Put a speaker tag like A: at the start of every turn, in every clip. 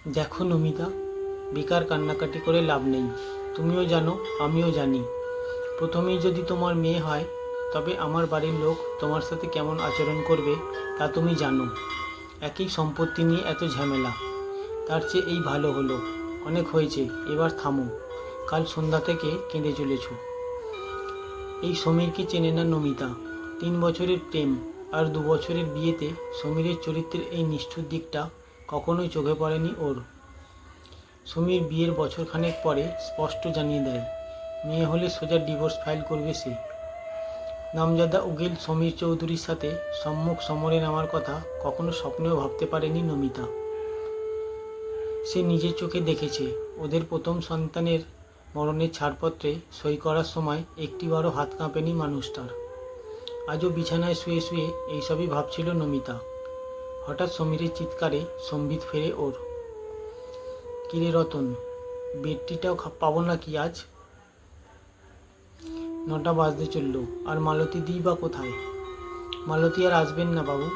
A: দেখো নমিতা, বেকার কান্নাকাটি করে লাভ নেই। তুমিও জানো, আমিও জানি। প্রথমেই যদি তোমার মেয়ে হয়, তবে আমার বাড়ির লোক তোমার সাথে কেমন আচরণ করবে তা তুমি জানো। একই সম্পত্তি নিয়ে এত ঝামেলা, তার চেয়ে এই ভালো হলো। অনেক হয়েছে, এবার থামো। কাল সন্ধ্যা থেকে কেঁদে চলেছ। এই সমীরকে চেনে না নমিতা। 3 বছরের প্রেম আর 2 বছরের বিয়েতে সমীরের চরিত্রের এই নিষ্ঠুর দিকটা কখনোই চোখে পড়েনি ওর। সমীর বিয়ের বছরখানেক পরে স্পষ্ট জানিয়ে দেয়, মেয়ে হলে সোজা ডিভোর্স ফাইল করবে সে। নামজাদা উকিল সমীর চৌধুরীর সাথে সম্মুখ সমরে নেওয়ার কথা কখনো স্বপ্নেও ভাবতে পারেনি নমিতা। সে নিজের চোখে দেখেছে ওদের প্রথম সন্তানের মরণের ছাড়পত্রে সই করার সময় একটিবারও হাত কাঁপেনি মানুষটার। আজও বিছানায় শুয়ে শুয়ে এইসবই ভাবছিল নমিতা। হঠাৎ সমীরের চিৎকারে সম্বিত ফেরে ওর। কিরে রতন, বেডটিটাও পাবো নাকি আজ? 9টা বাজতে চলল, আর মালতী দিই বা কোথায়? মালতী আর আসবেন না বাবু।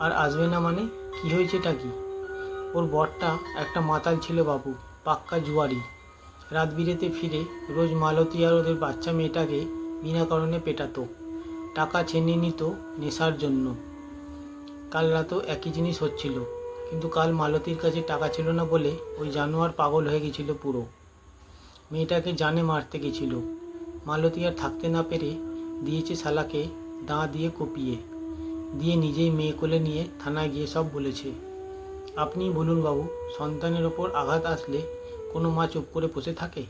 A: আর আসবে না মানে? কি হয়েছেটা কি? ওর বরটা একটা মাতাল ছিল বাবু, পাক্কা জুয়ারি। রাত বিরেতে ফিরে রোজ মালতী আর ওদের বাচ্চা মেয়েটাকে বিনা কারণে পেটাতো, টাকা ছেনিয়ে নিত নেশার জন্য। কাল রাতেও একই জিনিস হচ্ছিল, কিন্তু কাল মালতীর কাছে টাকা ছিল না বলে ওই জানোয়ার পাগল হয়ে গেছিল পুরো। মেয়েটাকে জানে মারতে গেছিল। মালতী আর থাকতে না পেরে দিয়েছে শালাকে দাঁ দিয়ে কুপিয়ে, দিয়ে নিজেই মেয়ে কোলে নিয়ে থানায় গিয়ে সব বলেছে। আপনিই বলুন বাবু, সন্তানের ওপর আঘাত আসলে কোনো মা চুপ করে বসে থাকে?